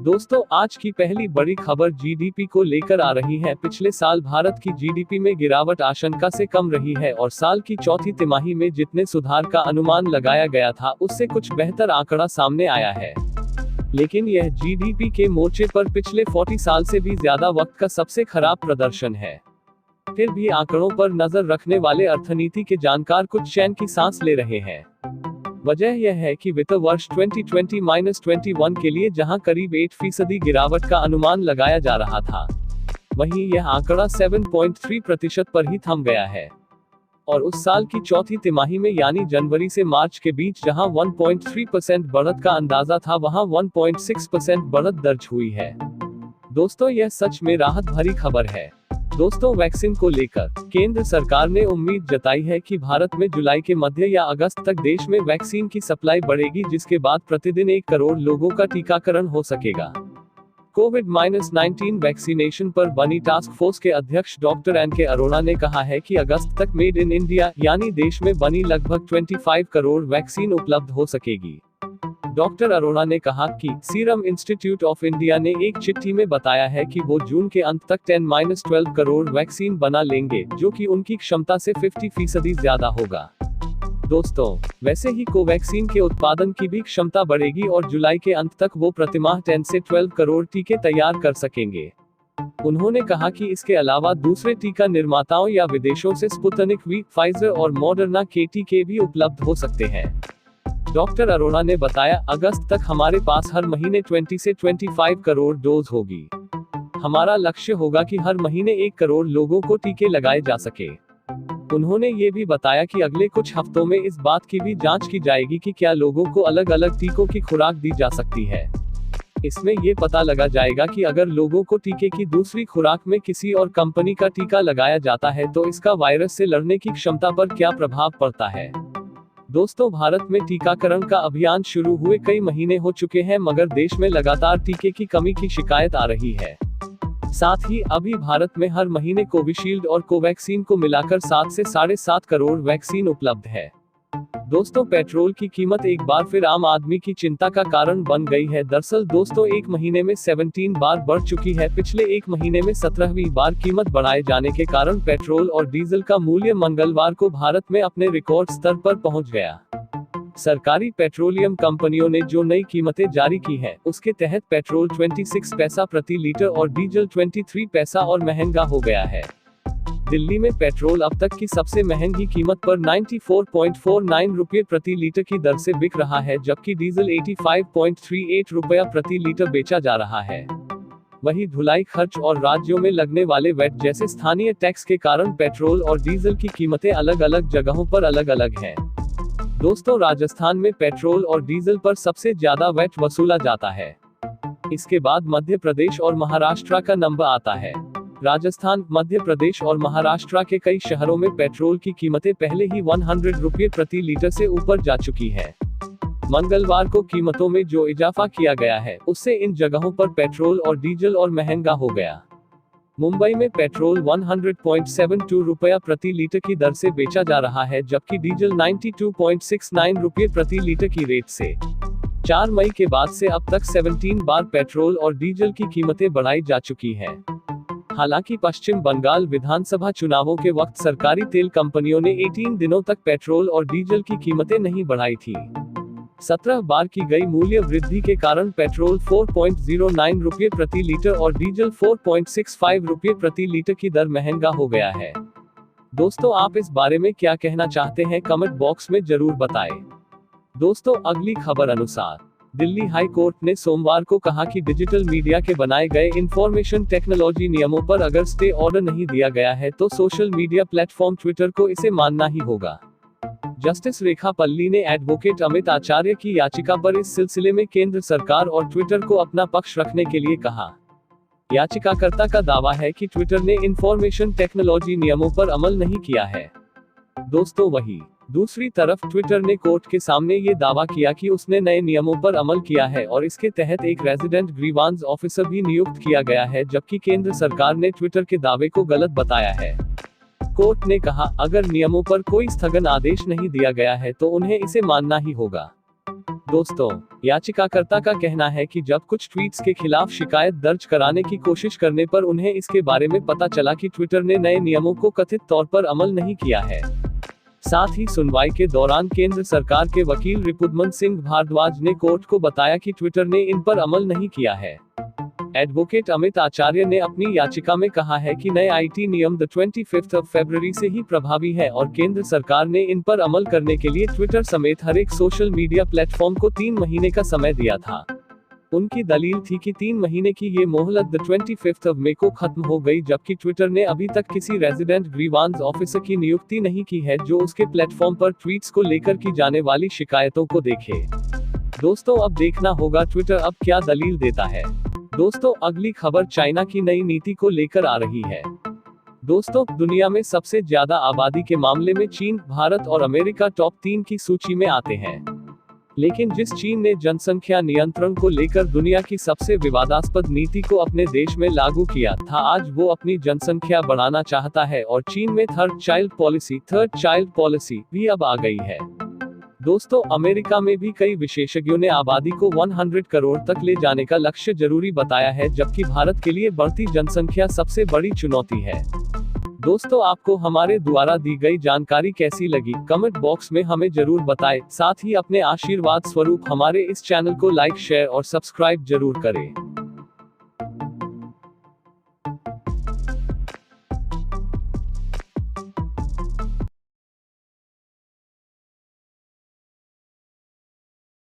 दोस्तों आज की पहली बड़ी खबर जीडीपी को लेकर आ रही है। पिछले साल भारत की जीडीपी में गिरावट आशंका से कम रही है और साल की चौथी तिमाही में जितने सुधार का अनुमान लगाया गया था उससे कुछ बेहतर आंकड़ा सामने आया है। लेकिन यह जीडीपी के मोर्चे पर पिछले 40 साल से भी ज्यादा वक्त का सबसे खराब प्रदर्शन है। फिर भी आंकड़ों पर नजर रखने वाले अर्थनीति के जानकार कुछ चैन की सांस ले रहे हैं। वजह यह है कि वित्त वर्ष 2020-21 के लिए जहां करीब 8% गिरावट का अनुमान लगाया जा रहा था, वहीं यह आंकड़ा 7.3% पर ही थम गया है। और उस साल की चौथी तिमाही में यानी जनवरी से मार्च के बीच जहां 1.3% बढ़त का अंदाजा था, वहां 1.6% बढ़त दर्ज हुई है। दोस्तों यह सच में राहत भरी खबर है। दोस्तों वैक्सीन को लेकर केंद्र सरकार ने उम्मीद जताई है कि भारत में जुलाई के मध्य या अगस्त तक देश में वैक्सीन की सप्लाई बढ़ेगी, जिसके बाद प्रतिदिन 1 करोड़ लोगों का टीकाकरण हो सकेगा। कोविड-19 वैक्सीनेशन पर बनी टास्क फोर्स के अध्यक्ष डॉक्टर एन के अरोड़ा ने कहा है कि अगस्त तक मेड इन इंडिया यानी देश में बनी लगभग 25 करोड़ वैक्सीन उपलब्ध हो सकेगी। डॉक्टर अरोड़ा ने कहा कि सीरम इंस्टीट्यूट ऑफ इंडिया ने एक चिट्ठी में बताया है कि वो जून के अंत तक 10-12 करोड़ वैक्सीन बना लेंगे, जो कि उनकी क्षमता से 50% ज्यादा होगा। दोस्तों वैसे ही कोवैक्सीन के उत्पादन की भी क्षमता बढ़ेगी और जुलाई के अंत तक वो प्रतिमाह 10 से 12 करोड़ टीके तैयार कर सकेंगे। उन्होंने कहा कि इसके अलावा दूसरे टीका निर्माताओं या विदेशों से स्पुतनिक वी, फाइजर और मॉडर्ना के टीके भी उपलब्ध हो सकते हैं। डॉक्टर अरोड़ा ने बताया, अगस्त तक हमारे पास हर महीने 20 से 25 करोड़ डोज होगी। हमारा लक्ष्य होगा कि हर महीने 1 करोड़ लोगों को टीके लगाए जा सके। उन्होंने ये भी बताया कि अगले कुछ हफ्तों में इस बात की भी जांच की जाएगी कि क्या लोगों को अलग अलग टीकों की खुराक दी जा सकती है। इसमें ये पता लगा जाएगा कि अगर लोगों को टीके की दूसरी खुराक में किसी और कंपनी का टीका लगाया जाता है तो इसका वायरस से लड़ने की क्षमता पर क्या प्रभाव पड़ता है। दोस्तों भारत में टीकाकरण का अभियान शुरू हुए कई महीने हो चुके हैं, मगर देश में लगातार टीके की कमी की शिकायत आ रही है। साथ ही अभी भारत में हर महीने कोविशील्ड और कोवैक्सीन को मिलाकर 7 से 7.5 करोड़ वैक्सीन उपलब्ध है। दोस्तों पेट्रोल की कीमत एक बार फिर आम आदमी की चिंता का कारण बन गई है। दरअसल दोस्तों एक महीने में 17 बार बढ़ चुकी है। पिछले एक महीने में 17वीं बार कीमत बढ़ाए जाने के कारण पेट्रोल और डीजल का मूल्य मंगलवार को भारत में अपने रिकॉर्ड स्तर पर पहुंच गया। सरकारी पेट्रोलियम कंपनियों ने जो नई कीमतें जारी की हैं, उसके तहत पेट्रोल 26 पैसा प्रति लीटर और डीजल 23 पैसा और महंगा हो गया है। दिल्ली में पेट्रोल अब तक की सबसे महंगी कीमत पर 94.49 रुपये प्रति लीटर की दर से बिक रहा है, जबकि डीजल 85.38 रुपया प्रति लीटर बेचा जा रहा है। वहीं धुलाई खर्च और राज्यों में लगने वाले वैट जैसे स्थानीय टैक्स के कारण पेट्रोल और डीजल की कीमतें अलग अलग जगहों पर अलग अलग हैं। दोस्तों राजस्थान में पेट्रोल और डीजल पर सबसे ज्यादा वैट वसूला जाता है। इसके बाद मध्य प्रदेश और महाराष्ट्र का नंबर आता है। राजस्थान, मध्य प्रदेश और महाराष्ट्र के कई शहरों में पेट्रोल की कीमतें पहले ही 100 रुपये प्रति लीटर से ऊपर जा चुकी है। मंगलवार को कीमतों में जो इजाफा किया गया है, उससे इन जगहों पर पेट्रोल और डीजल और महंगा हो गया। मुंबई में पेट्रोल 100.72 रुपया प्रति लीटर की दर से बेचा जा रहा है, जबकि डीजल 92.69 रुपये प्रति लीटर की रेट से 4 मई के बाद से अब तक 17 बार पेट्रोल और डीजल की कीमतें बढ़ाई जा चुकी हैं। हालांकि पश्चिम बंगाल विधानसभा चुनावों के वक्त सरकारी तेल कंपनियों ने 18 दिनों तक पेट्रोल और डीजल की कीमतें नहीं बढ़ाई थी। 17 बार की गई मूल्य वृद्धि के कारण पेट्रोल 4.09 रुपये प्रति लीटर और डीजल 4.65 रुपये प्रति लीटर की दर महंगा हो गया है। दोस्तों आप इस बारे में क्या कहना चाहते हैं, कमेंट बॉक्स में जरूर बताएं। दोस्तों अगली खबर अनुसार दिल्ली हाई कोर्ट ने सोमवार को कहा कि डिजिटल मीडिया के बनाए गए इंफॉर्मेशन टेक्नोलॉजी नियमों पर अगर स्टे ऑर्डर नहीं दिया गया है तो सोशल मीडिया प्लेटफॉर्म ट्विटर को इसे मानना ही होगा। जस्टिस रेखा पल्ली ने एडवोकेट अमित आचार्य की याचिका पर इस सिलसिले में केंद्र सरकार और ट्विटर को अपना पक्ष रखने के लिए कहा। याचिकाकर्ता का दावा है कि ट्विटर ने इंफॉर्मेशन टेक्नोलॉजी नियमों पर अमल नहीं किया है। दोस्तों वहीं दूसरी तरफ ट्विटर ने कोर्ट के सामने ये दावा किया कि उसने नए नियमों पर अमल किया है और इसके तहत एक रेजिडेंट ग्रीवांस ऑफिसर भी नियुक्त किया गया है, जबकि केंद्र सरकार ने ट्विटर के दावे को गलत बताया है। कोर्ट ने कहा, अगर नियमों पर कोई स्थगन आदेश नहीं दिया गया है तो उन्हें इसे मानना ही होगा। दोस्तों, याचिकाकर्ता का कहना है कि जब कुछ ट्वीट्स के खिलाफ शिकायत दर्ज कराने की कोशिश करने पर उन्हें इसके बारे में पता चला कि ट्विटर ने नए नियमों को कथित तौर पर अमल नहीं किया है। साथ ही सुनवाई के दौरान केंद्र सरकार के वकील रिपुदमन सिंह भारद्वाज ने कोर्ट को बताया कि ट्विटर ने इन पर अमल नहीं किया है। एडवोकेट अमित आचार्य ने अपनी याचिका में कहा है कि नए आईटी नियम 25 फरवरी से ही प्रभावी है और केंद्र सरकार ने इन पर अमल करने के लिए ट्विटर समेत हर एक सोशल मीडिया प्लेटफॉर्म को 3 महीने का समय दिया था। उनकी दलील थी कि 3 महीने की ये मोहलत 25 मई को खत्म हो गई, जबकि ट्विटर ने अभी तक किसी रेजिडेंट ग्रीवांस ऑफिसर की नियुक्ति नहीं की है जो उसके प्लेटफॉर्म पर ट्वीट्स को लेकर की जाने वाली शिकायतों को देखे। दोस्तों, अब देखना होगा ट्विटर अब क्या दलील देता है। दोस्तों, अगली खबर चाइना की नई नीति को लेकर आ रही है। दोस्तों, दुनिया में सबसे ज्यादा आबादी के मामले में चीन, भारत और अमेरिका टॉप 3 की सूची में आते हैं। लेकिन जिस चीन ने जनसंख्या नियंत्रण को लेकर दुनिया की सबसे विवादास्पद नीति को अपने देश में लागू किया था, आज वो अपनी जनसंख्या बढ़ाना चाहता है और चीन में थर्ड चाइल्ड पॉलिसी भी अब आ गई है। दोस्तों, अमेरिका में भी कई विशेषज्ञों ने आबादी को 100 करोड़ तक ले जाने का लक्ष्य जरूरी बताया है, जबकि भारत के लिए बढ़ती जनसंख्या सबसे बड़ी चुनौती है। दोस्तों, आपको हमारे द्वारा दी गई जानकारी कैसी लगी, कमेंट बॉक्स में हमें जरूर बताएं। साथ ही अपने आशीर्वाद स्वरूप हमारे इस चैनल को लाइक, शेयर और सब्सक्राइब जरूर करें।